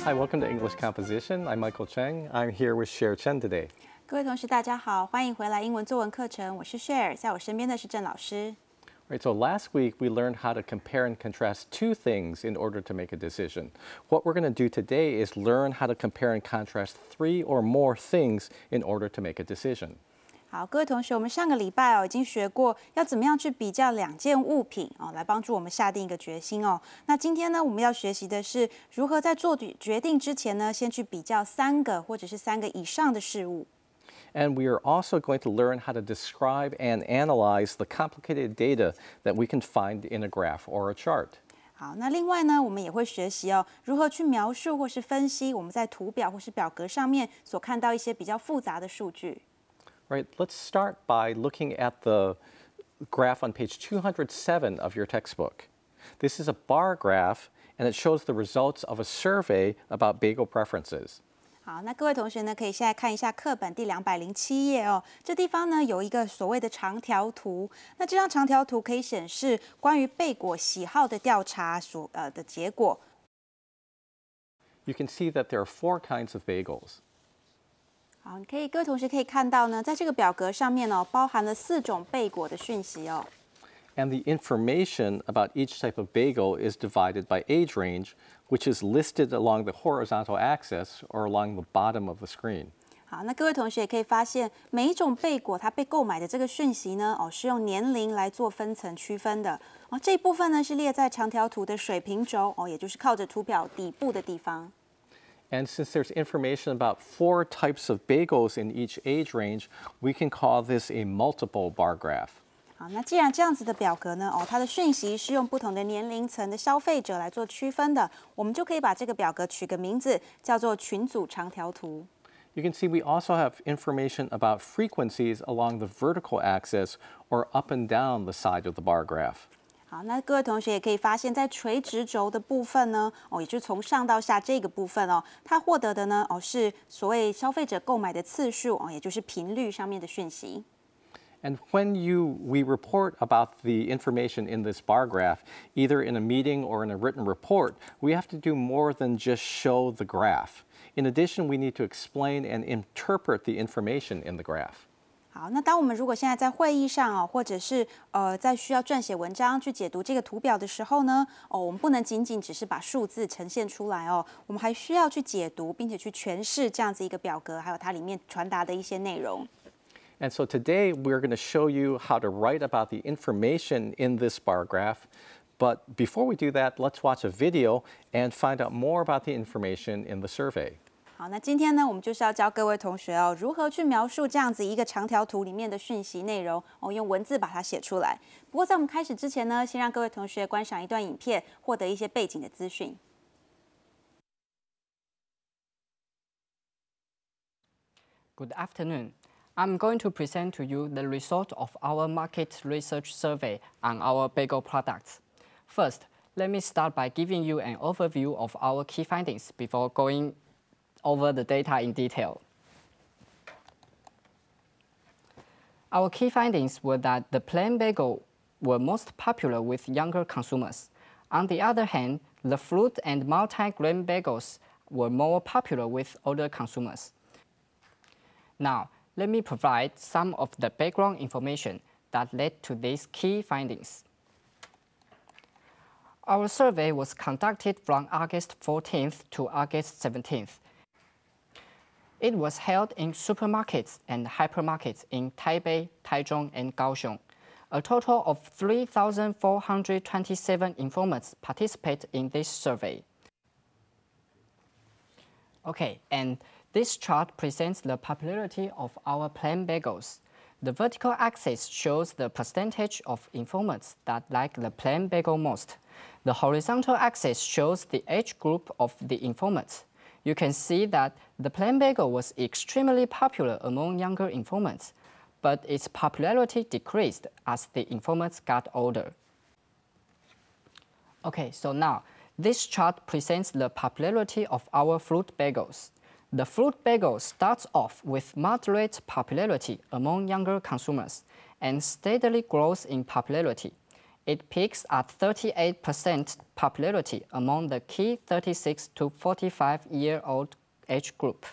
Hi, welcome to English Composition. I'm Michael Cheng. I'm here with Cher Chen today. 各位同学，大家好，欢迎回来英文作文课程，我是 Cher， 在我身边的是郑老师。Right, so last week we learned how to compare and contrast two things in order to make a decision. What we're going to do today is learn how to compare and contrast three or more things in order to make a decision. 好，各位同学，我们上个礼拜已经学过要怎么样去比较两件物品来帮助我们下定一个决心哦。那今天呢，我们要学习的是如何在做决定之前呢，先去比较三个或者是三个以上的事物。And we are also going to learn how to describe and analyze the complicated data that we can find in a graph or a chart. 好，那另外呢，我们也会学习如何去描述或是分析我们在图表或是表格上面所看到一些比较复杂的数据。Right, let's start by looking at the graph on page 207 of your textbook. This is a bar graph, and it shows the results of a survey about bagel preferences. 好，那各位同学呢，可以现在看一下课本第207页哦。这地方呢有一个所谓的长条图，那这张长条图可以显示关于贝果喜好的调查的结果。You can see that there are 4 kinds of bagels. 好，各位同学可以看到呢，在这个表格上面包含了4种贝果的讯息哦。And the information about each type of bagel is divided by age range, which is listed along the horizontal axis or along the bottom of the screen. 好，那各位同学也可以发现，每一种贝果它被购买的这个讯息呢，是用年龄来做分层区分的。这一部分呢是列在长条图的水平轴也就是靠着图表底部的地方。And since there's information about 4 types of bagels in each age range, we can call this a multiple bar graph. 好，那既然这样子的表格呢，它的讯息是用不同的年龄层的消费者来做区分的，我们就可以把这个表格取个名字，叫做群组长条图。You can see we also have information about frequencies along the vertical axis or up and down the side of the bar graph. 好，那各位同学也可以发现，在垂直轴的部分呢，也就是从上到下这个部分它获得的呢，是所谓消费者购买的次数也就是频率上面的讯息。And when we report about the information in this bar graph, either in a meeting or in a written report, we have to do more than just show the graph. In addition, we need to explain and interpret the information in the graph. 好，那当我们如果现在在会议上或者是在需要撰写文章去解读这个图表的时候呢，我们不能仅仅只是把数字呈现出来我们还需要去解读，并且去诠释这样子一个表格，还有它里面传达的一些内容。And so today we're going to show you how to write about the information in this bar graph. But before we do that, let's watch a video and find out more about the information in the survey. 好，那今天呢，我们就是要教各位同学如何去描述这样子一个长条图里面的讯息内容用文字把它写出来。不过在我们开始之前呢，先让各位同学观赏一段影片，获得一些背景的资讯。Good afternoon. I'm going to present to you the result of our market research survey on our bagel products. First, let me start by giving you an overview of our key findings before going over the data in detail. Our key findings were that the plain bagel were most popular with younger consumers. On the other hand, the fruit and multi-grain bagels were more popular with older consumers. Now, let me provide some of the background information that led to these key findings. Our survey was conducted from August 14th to August 17th. It was held in supermarkets and hypermarkets in Taipei, Taichung, and Kaohsiung. A total of 3,427 informants participated in this survey. Okay, and this chart presents the popularity of our plain bagels. The vertical axis shows the percentage of informants that like the plain bagel most. The horizontal axis shows the age group of the informants. You can see that the plain bagel was extremely popular among younger informants, but its popularity decreased as the informants got older. Okay, so now this chart presents the popularity of our fruit bagels. The fruit bagel starts off with moderate popularity among younger consumers and steadily grows in popularity. It peaks at 38% popularity among the key 36 to 45-year-old age group.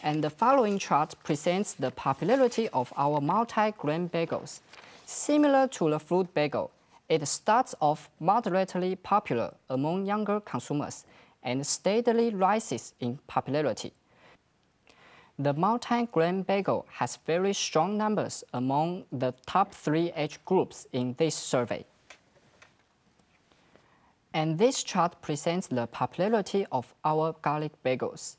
And the following chart presents the popularity of our multi-grain bagels. Similar to the fruit bagel, it starts off moderately popular among younger consumers and steadily rises in popularity. The multi-grain bagel has very strong numbers among the top 3 age groups in this survey. And this chart presents the popularity of our garlic bagels.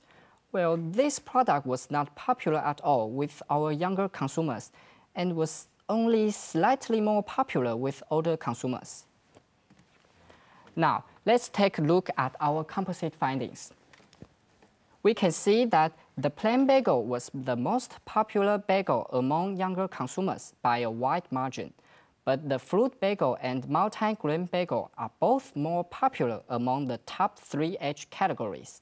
Well, this product was not popular at all with our younger consumers and was only slightly more popular with older consumers. Now, let's take a look at our composite findings. We can see that the plain bagel was the most popular bagel among younger consumers by a wide margin, but the fruit bagel and multi-grain bagel are both more popular among the top 3 age categories.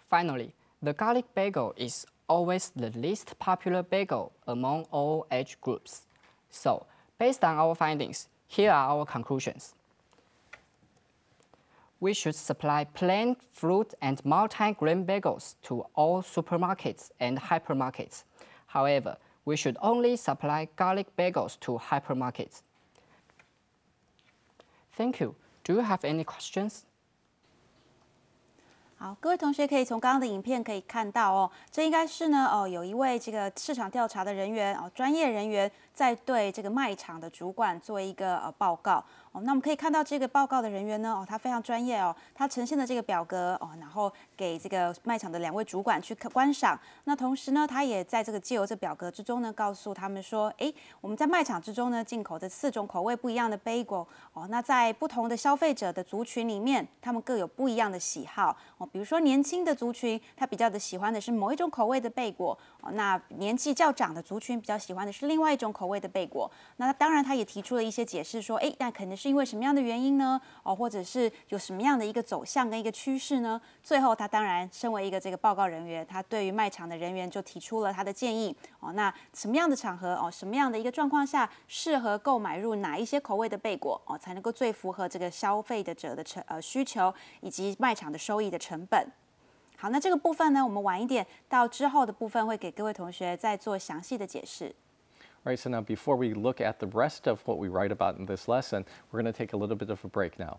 Finally, the garlic bagel is always the least popular bagel among all age groups. So, based on our findings, here are our conclusions. We should supply plain fruit and multi-grain bagels to all supermarkets and hypermarkets. However, we should only supply garlic bagels to hypermarkets. Thank you. Do you have any questions? 好，各位同学可以从刚刚的影片可以看到哦，这应该是呢有一位这个市场调查的人员专业人员在对这个卖场的主管做一个报告。那我们可以看到这个报告的人员呢，他非常专业他呈现的这个表格然后给这个卖场的2位主管去观赏。那同时呢，他也在这个借由这表格之中呢，告诉他们说，我们在卖场之中呢进口的4种口味不一样的 bagel 那在不同的消费者的族群里面，他们各有不一样的喜好比如说年轻的族群，他比较的喜欢的是某一种口味的贝果那年纪较长的族群比较喜欢的是另外一种口味的贝果。那当然，他也提出了一些解释说，那可能是因为什么样的原因呢？或者是有什么样的一个走向跟一个趋势呢？最后，他当然身为一个这个报告人员，他对于卖场的人员就提出了他的建议那什么样的场合什么样的一个状况下适合购买入哪一些口味的贝果才能够最符合这个消费者的需求以及卖场的收益的成本。好，那这个部分呢，我们晚一点到之后的部分会给各位同学再做详细的解释。All right, so now before we look at the rest of what we write about in this lesson, we're going to take a little bit of a break now.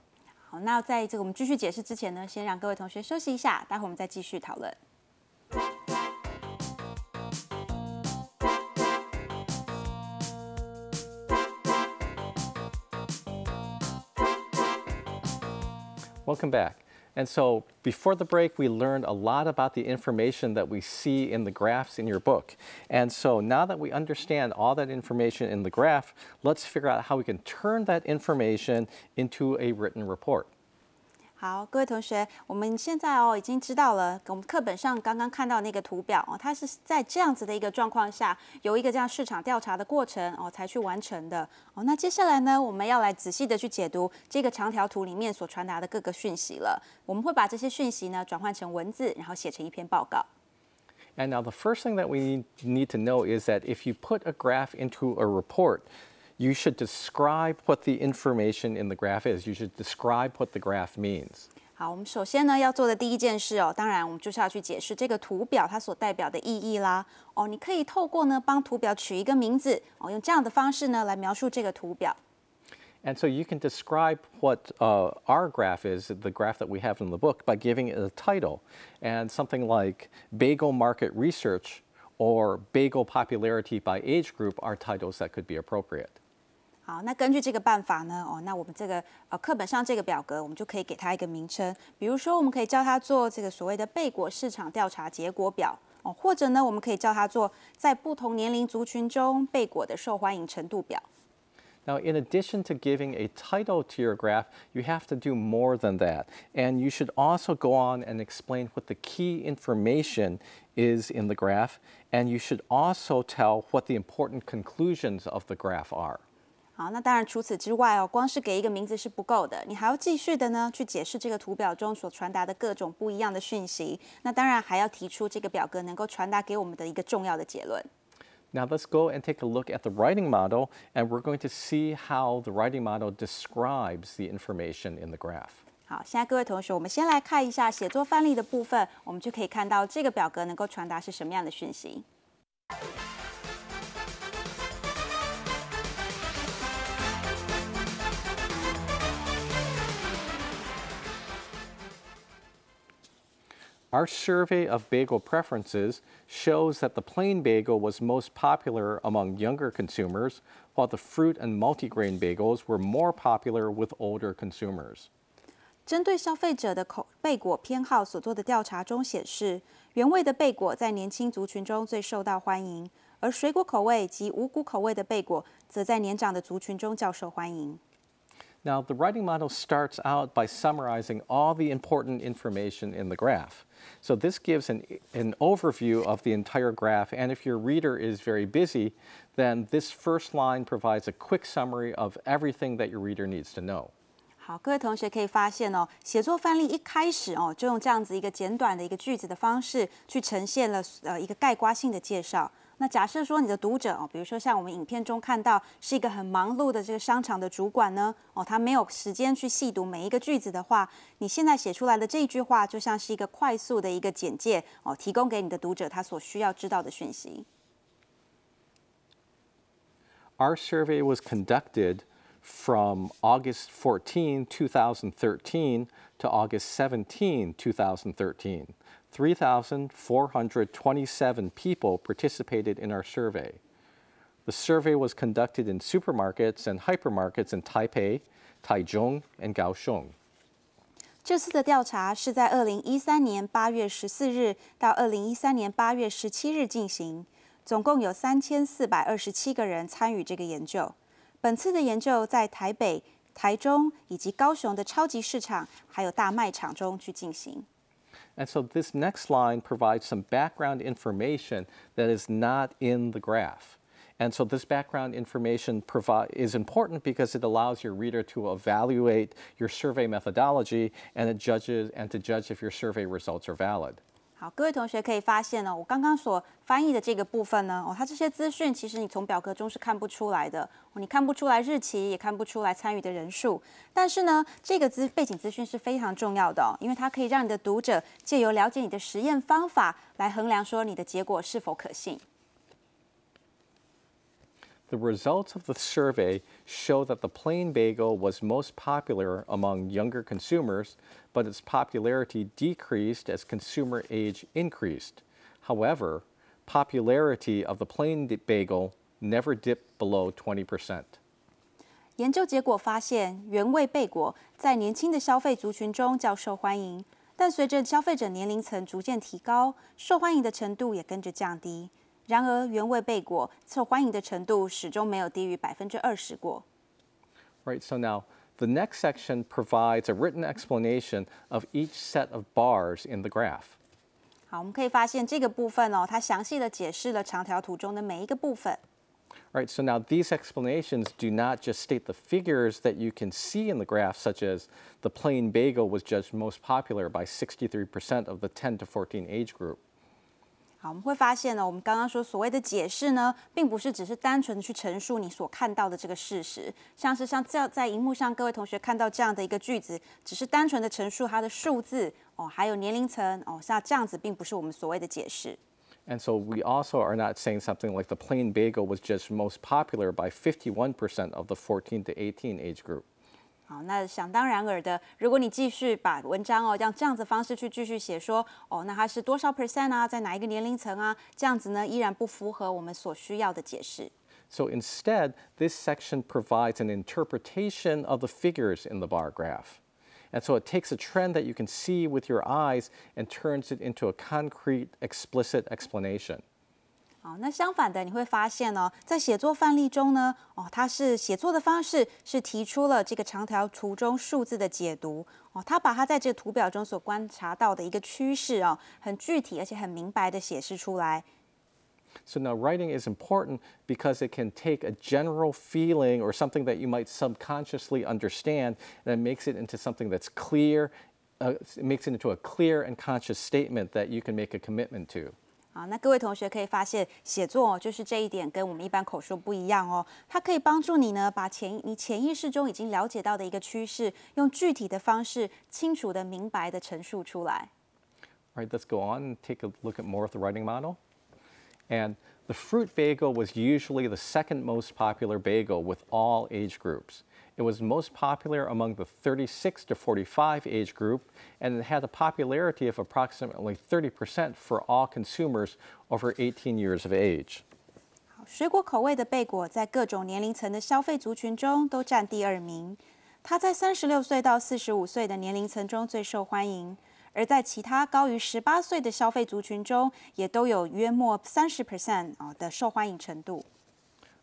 好，那在这个我们继续解释之前呢，先让各位同学休息一下，待会我们再继续讨论。Welcome back. And so before the break, we learned a lot about the information that we see in the graphs in your book. And so now that we understand all that information in the graph, let's figure out how we can turn that information into a written report. 好，各位同学，我们现在已经知道了，我们课本上刚刚看到那个图表它是在这样子的一个状况下，有一个这样市场调查的过程才去完成的那接下来呢，我们要来仔细的去解读这个长条图里面所传达的各个讯息了。我们会把这些讯息呢转换成文字，然后写成一篇报告。And now the first thing that we need to know is that if you put a graph into a report, you should describe what the information in the graph is. You should describe what the graph means. 好，我们首先呢要做的第一件事当然我们就是要去解释这个图表它所代表的意义啦。你可以透过呢帮图表取一个名字用这样的方式呢来描述这个图表。And so you can describe what our graph is, the graph that we have in the book, by giving it a title. And something like Bagel Market Research or Bagel Popularity by Age Group are titles that could be appropriate. 好，那根据这个办法呢，那我们这个课本上这个表格，我们就可以给它一个名称，比如说我们可以叫它做这个所谓的贝果市场调查结果表，哦，或者呢，我们可以叫它做在不同年龄族群中贝果的受欢迎程度表。Now, in addition to giving a title to your graph, you have to do more than that. And you should also go on and explain what the key information is in the graph. And you should also tell what the important conclusions of the graph are. 好，那当然除此之外哦，光是给一个名字是不够的，你还要继续的呢去解释这个图表中所传达的各种不一样的讯息。那当然还要提出这个表格能够传达给我们的一个重要的结论。Now let's go and take a look at the writing model, and we're going to see how the writing model describes the information in the graph. 好，现在各位同学，我们先来看一下写作范例的部分，我们就可以看到这个表格能够传达是什么样的讯息。Our survey of bagel preferences shows that the plain bagel was most popular among younger consumers, while the fruit and multigrain bagels were more popular with older consumers. 针对消费者的贝果偏好所做的调查中显示，原味的贝果在年轻族群中最受到欢迎，而水果口味及五谷口味的贝果则在年长的族群中较受欢迎。Now, the writing model starts out by summarizing all the important information in the graph. So this gives an overview of the entire graph, and if your reader is very busy, then this first line provides a quick summary of everything that your reader needs to know. 好，各位同学可以发现哦，写作范例一开始哦，就用这样子一个简短的一个句子的方式去呈现了一个概括性的介绍。那假设说你的读者哦，比如说像我们影片中看到是一个很忙碌的这个商场的主管呢，哦，他没有时间去细读每一个句子的话，你现在写出来的这一句话就像是一个快速的一个简介哦，提供给你的读者他所需要知道的讯息。Our survey was conducted from August 14, 2013 to August 17, 2013. 3,427 people participated in our survey. The survey was conducted in supermarkets and hypermarkets in Taipei, Taichung, and Kaohsiung. 这次的调查是在2013年8月14日到2013年8月17日进行，总共有3427个人参与这个研究。本次的研究在台北、台中以及高雄的超级市场还有大卖场中去进行。And so this next line provides some background information that is not in the graph. And so this background information is important because it allows your reader to evaluate your survey methodology and to judge if your survey results are valid. 好，各位同学可以发现呢，我刚刚所翻译的这个部分呢，它这些资讯其实你从表格中是看不出来的，你看不出来日期，也看不出来参与的人数。但是呢，这个背景资讯是非常重要的因为它可以让你的读者借由了解你的实验方法来衡量说你的结果是否可信。The results of the survey show that the plain bagel was most popular among younger consumers, but its popularity decreased as consumer age increased. However, popularity of the plain bagel never dipped below 20%. 研究结果发现，原味贝果在年轻的消费族群中较受欢迎，但随着消费者年龄层逐渐提高，受欢迎的程度也跟着降低。然而，原味贝果受欢迎的程度始终没有低于20%过。Right, so now the next section provides a written explanation of each set of bars in the graph. 好，我们可以发现这个部分它详细的解释了长条图中的每一个部分。Right, so now these explanations do not just state the figures that you can see in the graph, such as the plain bagel was judged most popular by 63% of the 10 to 14 age group. 好，我们会发现呢，我们刚刚说所谓的解释呢，并不是只是单纯的去陈述你所看到的这个事实，像在荧幕上各位同学看到这样的一个句子，只是单纯的陈述它的数字还有年龄层像这样子，并不是我们所谓的解释。And so we also are not saying something like the plain bagel was judged most popular by 51% of the 14 to 18 age group. 好，那想当然尔的，如果你继续把文章用这样子方式去继续写说，那它是多少 percent 啊，在哪一个年龄层啊，这样子呢，依然不符合我们所需要的解释。So instead, this section provides an interpretation of the figures in the bar graph. And so it takes a trend that you can see with your eyes and turns it into a concrete, explicit explanation. 哦，那相反的，你会发现哦，在写作范例中呢，它是写作的方式是提出了这个长条图中数字的解读，它把它在这个图表中所观察到的一个趋势很具体而且很明白的显示出来。So now writing is important because it can take a general feeling or something that you might subconsciously understand and it makes it into something that's clear, it makes it into a clear and conscious statement that you can make a commitment to. 好，那各位同学可以发现，写作就是这一点跟我们一般口说不一样哦。它可以帮助你呢，把你潜意识中已经了解到的一个趋势，用具体的方式、清楚的、明白的陈述出来。All right, let's go on and take a look at more of the writing model. And the fruit bagel was usually the second most popular bagel with all age groups. It was most popular among the 36 to 45 age group, and it had a popularity of approximately 30% for all consumers over 18 years of age. 水果口味的贝果在各种年龄层的消费族群中都占第2名，它在36岁到45岁的年龄层中最受欢迎，而在其他高于18岁的消费族群中，也都有约莫30% 的受欢迎程度。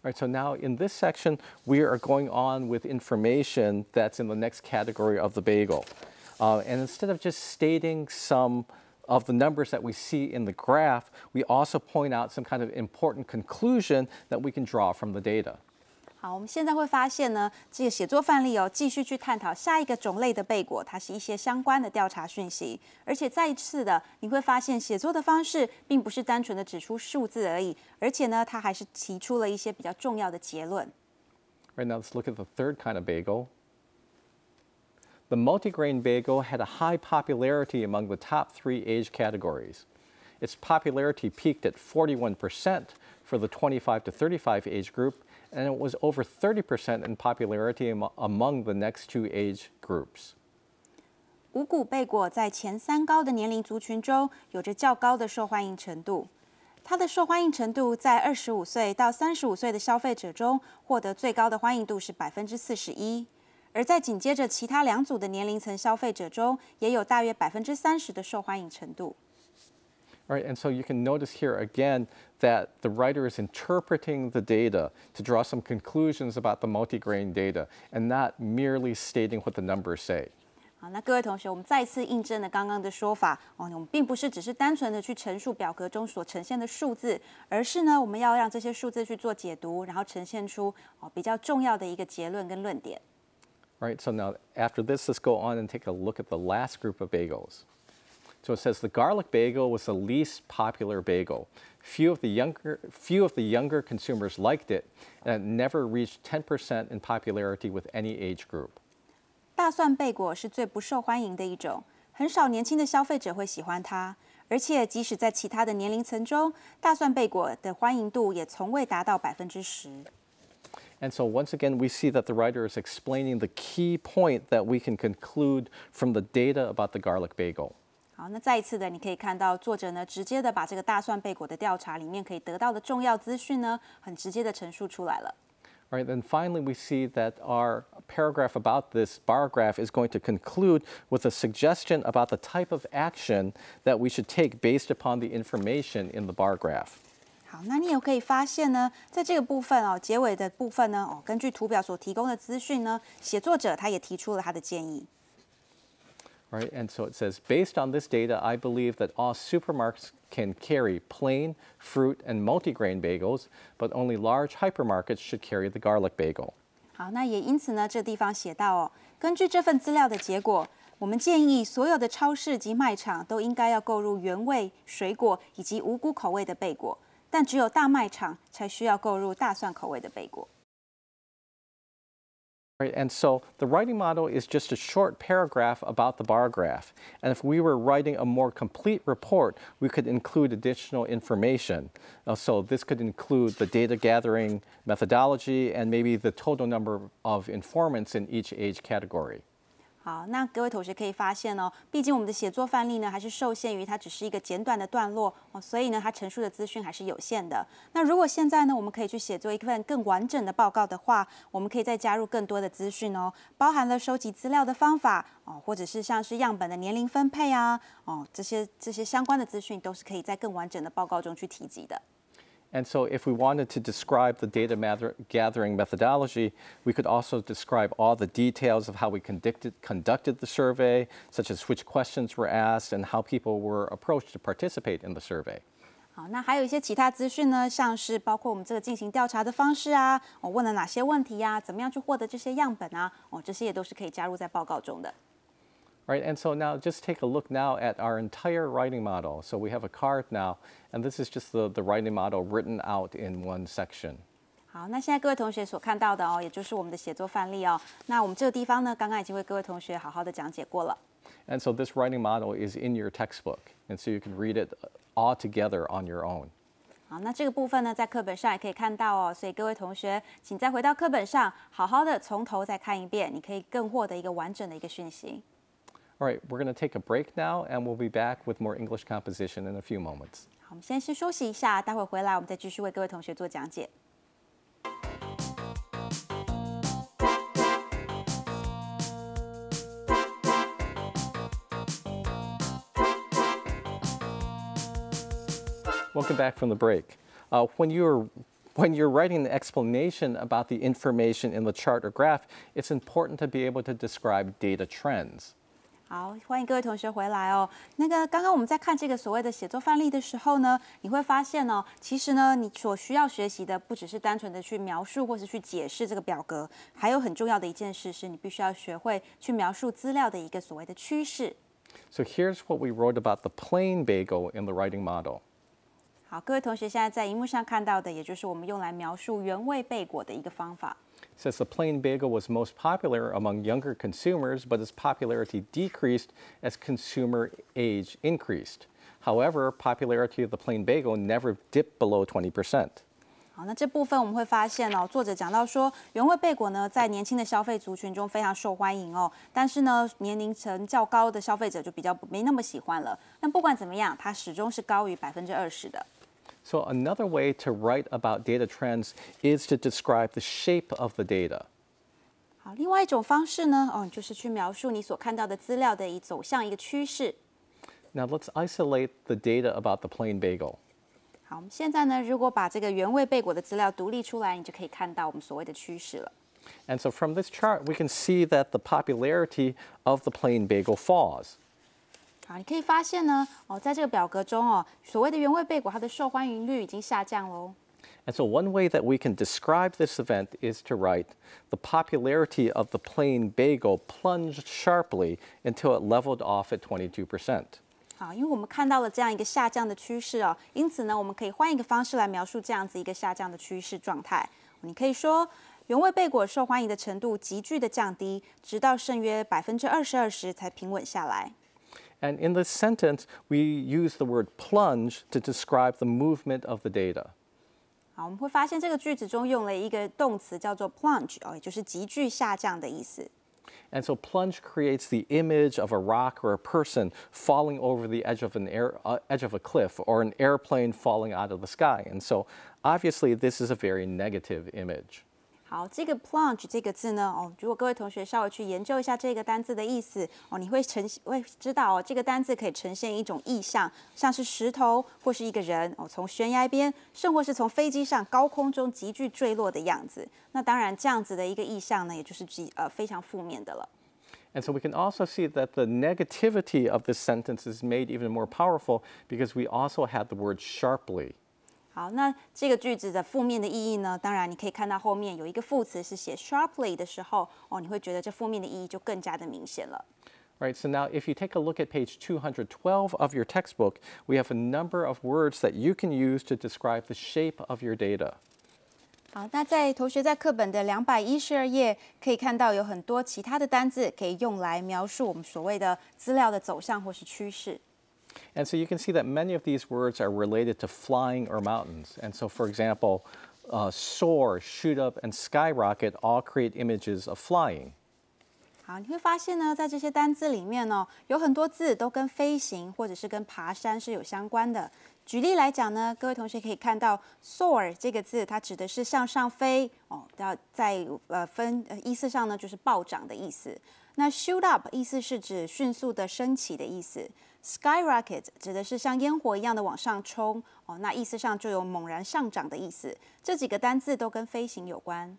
All right, so now in this section, we are going on with information that's in the next category of the bagel. And instead of just stating some of the numbers that we see in the graph, we also point out some kind of important conclusion that we can draw from the data. 好，我们现在会发现呢，这个写作范例继续去探讨下一个种类的贝果，它是一些相关的调查讯息，而且再一次的，你会发现写作的方式并不是单纯的指出数字而已，而且呢，它还是提出了一些比较重要的结论。Right, now let's look at the third kind of bagel. The multigrain bagel had a high popularity among the top 3 age categories. Its popularity peaked at 41% for the 25 to 35 age group, and it was over 30% in popularity among the next 2 age groups. 五谷贝果在前3高的年龄族群中有着较高的受欢迎程度，它的受欢迎程度在25岁到35岁的消费者中获得最高的欢迎度是41%，而在紧接着其他2组的年龄层消费者中，也有大约30%的受欢迎程度。All right, and so you can notice here again that the writer is interpreting the data to draw some conclusions about the multigrain data and not merely stating what the numbers say. 好，那各位同学，我们再次印证了刚刚的说法我们并不是只是单纯的去陈述表格中所呈现的数字，而是呢，我们要让这些数字去做解读，然后呈现出比较重要的一个结论跟论点。All right, so now after this, let's go on and take a look at the last group of bagels. So it says the garlic bagel was the least popular bagel. Few of the younger consumers liked it, and it never reached 10% in popularity with any age group. 大蒜贝果是最不受欢迎的一种，很少年轻的消费者会喜欢它，而且即使在其他的年龄层中，大蒜贝果的欢迎度也从未达到10%。And so once again, we see that the writer is explaining the key point that we can conclude from the data about the garlic bagel. 好，那再一次的，你可以看到作者呢，直接的把这个大蒜贝果的调查里面可以得到的重要资讯呢，很直接的陈述出来了。All right, then finally we see that our paragraph about this bar graph is going to conclude with a suggestion about the type of action that we should take based upon the information in the bar graph. 好，那你也可以发现呢，在这个部分结尾的部分呢，根据图表所提供的资讯呢，写作者他也提出了他的建议。Right, and so it says, based on this data, I believe that all supermarkets can carry plain, fruit, and multigrain bagels, but only large hypermarkets should carry the garlic bagel. 好，那也因此呢，这地方写到根据这份资料的结果，我们建议所有的超市及卖场都应该要购入原味、水果以及无谷口味的贝果，但只有大卖场才需要购入大蒜口味的贝果。Right, and so the writing model is just a short paragraph about the bar graph. And if we were writing a more complete report, we could include additional information. So this could include the data gathering methodology and maybe the total number of informants in each age category. 好，那各位同学可以发现哦，毕竟我们的写作范例呢，还是受限于它只是一个简短的段落哦，所以呢，它陈述的资讯还是有限的。那如果现在呢，我们可以去写作一份更完整的报告的话，我们可以再加入更多的资讯哦，包含了收集资料的方法哦，或者是像是样本的年龄分配啊，哦，这些相关的资讯都是可以在更完整的报告中去提及的。And so if we wanted to describe the data gathering methodology, we could also describe all the details of how we conducted the survey, such as which questions were asked and how people were approached to participate in the survey. 好，那还有一些其他资讯呢，像是包括我们这个进行调查的方式啊，我问了哪些问题啊，怎么样去获得这些样本啊，哦，这些也都是可以加入在报告中的。Right, and so now just take a look now at our entire writing model. So we have a card now, and this is just the writing model written out in one section. 好，那现在各位同学所看到的哦，也就是我们的写作范例哦。那我们这个地方呢，刚刚已经为各位同学好好的讲解过了。And so this writing model is in your textbook, and so you can read it all together on your own. 好，那这个部分呢，在课本上也可以看到哦。所以各位同学，请再回到课本上，好好的从头再看一遍，你可以更获得一个完整的一个讯息。All right, we're going to take a break now, and we'll be back with more English composition in a few moments. 好，我们先休息一下，待会回来我们再继续为各位同学做讲解。Welcome back from the break. When you're writing an explanation about the information in the chart or graph, it's important to be able to describe data trends. 好，欢迎各位同学回来哦。刚刚我们在看这个所谓的写作范例的时候呢，你会发现哦，其实呢，你所需要学习的不只是单纯的去描述或是去解释这个表格，还有很重要的一件事是你必须要学会去描述资料的一个所谓的趋势。So here's what we wrote about the plain bagel in the writing model. 好，各位同学现在在荧幕上看到的，也就是我们用来描述原味贝果的一个方法。It says the plain bagel was most popular among younger consumers, but its popularity decreased as consumer age increased. However, popularity of the plain bagel never dipped below 20%. 好，那这部分我们会发现哦，作者讲到说，原味贝果呢，在年轻的消费族群中非常受欢迎哦，但是呢，年龄层较高的消费者就比较没那么喜欢了。那不管怎么样，它始终是高于20%的。So another way to write about data trends is to describe the shape of the data. 好，另外一种方式呢，就是去描述你所看到的资料的走向一个趋势。Now let's isolate the data about the plain bagel. 好，我们现在呢，如果把这个原味贝果的资料独立出来，你就可以看到我们所谓的趋势了。And so from this chart, we can see that the popularity of the plain bagel falls. 好，你可以发现呢，在这个表格中哦，所谓的原味贝果它的受欢迎率已经下降喽。And so one way that we can describe this event is to write the popularity of the plain bagel plunged sharply until it leveled off at 22%. 好，因为我们看到了这样一个下降的趋势哦，因此呢，我们可以换一个方式来描述这样子一个下降的趋势状态。你可以说，原味贝果受欢迎的程度急剧的降低，直到剩约22%时才平稳下来。And in this sentence, we use the word plunge to describe the movement of the data. 好，我们会发现这个句子中用了一个动词叫做 plunge 也就是急剧下降的意思。And so plunge creates the image of a rock or a person falling over the edge of edge of a cliff or an airplane falling out of the sky. And so obviously this is a very negative image. 好，这个 plunge 这个字呢，如果各位同学稍微去研究一下这个单字的意思，你会知道这个单字可以呈现一种意象，像是石头或是一个人从悬崖边，甚或是从飞机上高空中急剧坠落的样子。那当然，这样子的一个意象呢，也就是非常负面的了。And so we can also see that the negativity of this sentence is made even more powerful because we also had the word sharply. 好，那这个句子的负面的意义呢？当然，你可以看到后面有一个副词是写 sharply 的时候，你会觉得这负面的意义就更加的明显了。Right, so now if you take a look at page 212 of your textbook, we have a number of words that you can use to describe the shape of your data. 好，那同学在课本的212页可以看到有很多其他的单字可以用来描述我们所谓的资料的走向或是趋势。And so you can see that many of these words are related to flying or mountains. And so, for example, soar, shoot up, and skyrocket all create images of flying. 好，你会发现呢，在这些单字里面呢，有很多字都跟飞行或者是跟爬山是有相关的。举例来讲呢，各位同学可以看到 soar 这个字，它指的是向上飞哦，要在意思上呢，就是暴涨的意思。那 shoot up 意思是指迅速的升起的意思。Skyrocket 指的是像烟火一样的往上冲哦，那意思上就有猛然上涨的意思。这几个单字都跟飞行有关。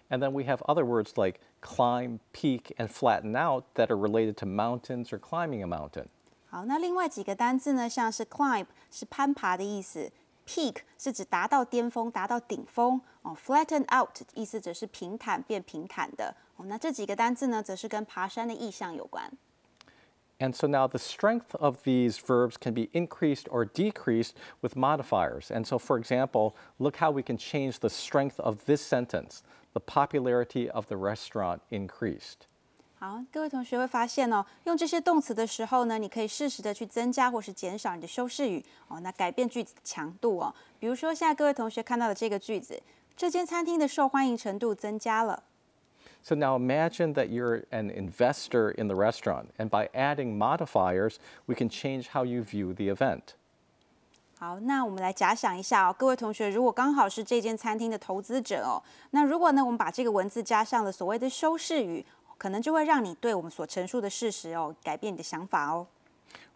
And then we have other words like climb, peak, and flatten out that are related to mountains or climbing a mountain. 好，那另外几个单字呢，像是 climb 是攀爬的意思 ，peak 是指达到巅峰、达到顶峰哦 ，flatten out 意思则是平坦变平坦的哦。那这几个单字呢，则是跟爬山的意象有关。And so now the strength of these verbs can be increased or decreased with modifiers. And so, for example, look how we can change the strength of this sentence. The popularity of the restaurant increased. 好，各位同学会发现哦，用这些动词的时候呢，你可以适时的去增加或是减少你的修饰语哦，那改变句子的强度哦。比如说，现在各位同学看到的这个句子，这间餐厅的受欢迎程度增加了。So now imagine that you're an investor in the restaurant, and by adding modifiers, we can change how you view the event. 好，那我们来假想一下哦，各位同学，如果刚好是这间餐厅的投资者哦，那如果呢，我们把这个文字加上了所谓的修饰语，可能就会让你对我们所陈述的事实哦，改变你的想法哦。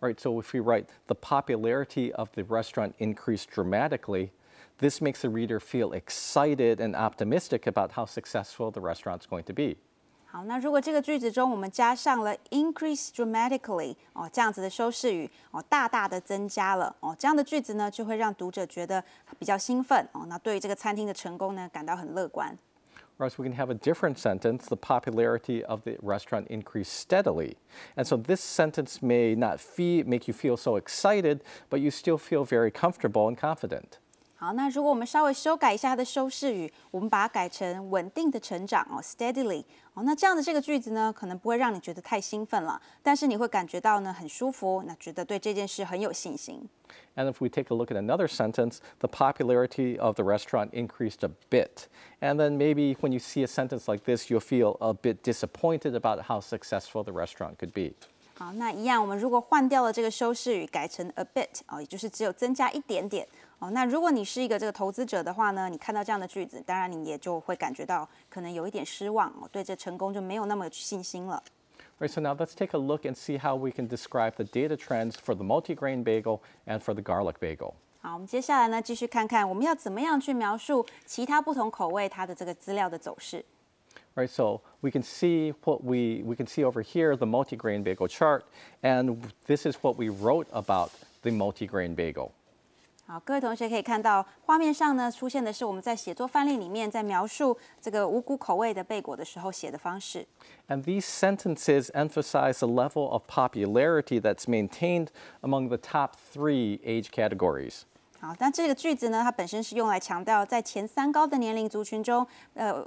Right, so if we write, the popularity of the restaurant increased dramatically, this makes the reader feel excited and optimistic about how successful the restaurant's going to be. 好，那如果这个句子中我们加上了 increase dramatically 哦这样子的修饰语哦，大大的增加了哦，这样的句子呢，就会让读者觉得比较兴奋哦，那对于这个餐厅的成功呢，感到很乐观。Whereas we can have a different sentence, the popularity of the restaurant increased steadily. And so this sentence may not make you feel so excited, but you still feel very comfortable and confident. 好，那如果我们稍微修改一下它的修饰语，我们把它改成稳定的成长哦 ，steadily 哦，那这样的这个句子呢，可能不会让你觉得太兴奋了，但是你会感觉到呢很舒服，那觉得对这件事很有信心。And if we take a look at another sentence, the popularity of the restaurant increased a bit. And then maybe when you see a sentence like this, you'll feel a bit disappointed about how successful the restaurant could be. 好，那一样，我们如果换掉了这个修饰语，改成 a bit 哦，也就是只有增加一点点哦。那如果你是一个这个投资者的话呢，你看到这样的句子，当然你也就会感觉到可能有一点失望哦，对这成功就没有那么有信心了。Right, so now let's take a look and see how we can describe the data trends for the multigrain bagel and for the garlic bagel. 好，我们接下来呢，继续看看我们要怎么样去描述其他不同口味它的这个资料的走势。Right, so we can see we can see over here the multigrain bagel chart, and this is what we wrote about the multigrain bagel. 好，各位同学可以看到画面上呢出现的是我们在写作范例里面在描述这个五谷口味的贝果的时候写的方式。And these sentences emphasize the level of popularity that's maintained among the top 3 age categories. 好，但这个句子呢，它本身是用来强调在前3高的年龄族群中，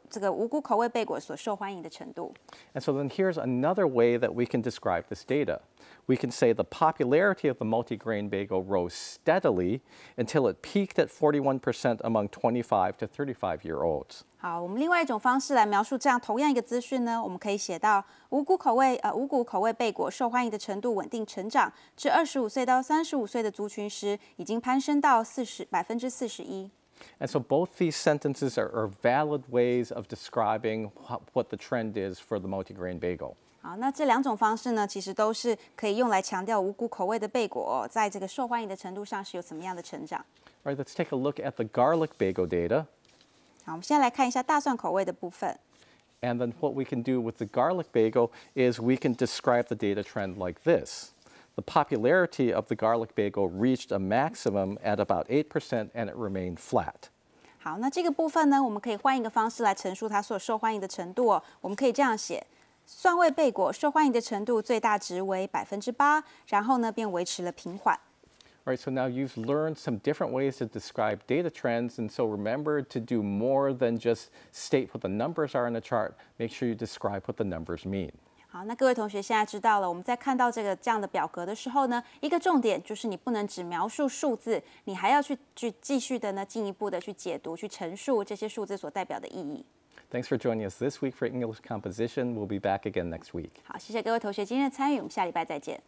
这个五谷口味贝果所受欢迎的程度。And so then here's another way that we can describe this data. We can say the popularity of the multigrain bagel rose steadily until it peaked at 41% among 25 to 35-year-olds. 好，我们另外一种方式来描述这样同样一个资讯呢，我们可以写到五谷口味贝果受欢迎的程度稳定成长，至25岁到35岁的族群时，已经攀升到41%。And so both these sentences are valid ways of describing what the trend is for the multigrain bagel. 好，那这2种方式呢，其实都是可以用来强调五谷口味的贝果在这个受欢迎的程度上是有怎么样的成长。All right, let's take a look at the garlic bagel data. 好，我们现在来看一下大蒜口味的部分。And then what we can do with the garlic bagel is we can describe the data trend like this. The popularity of the garlic bagel reached a maximum at about 8% and it remained flat. 好，那这个部分呢，我们可以换一个方式来陈述它所受欢迎的程度哦。我们可以这样写：蒜味贝果受欢迎的程度最大值为8%，然后呢便维持了平缓。All right, so now you've learned some different ways to describe data trends, and so remember to do more than just state what the numbers are in the chart. Make sure you describe what the numbers mean. 好，那各位同学现在知道了，我们在看到这样的表格的时候呢，一个重点就是你不能只描述数字，你还要去继续的呢，进一步的去解读、去陈述这些数字所代表的意义。Thanks for joining us this week for English Composition. We'll be back again next week. 好，谢谢各位同学今天的参与，我们下礼拜再见。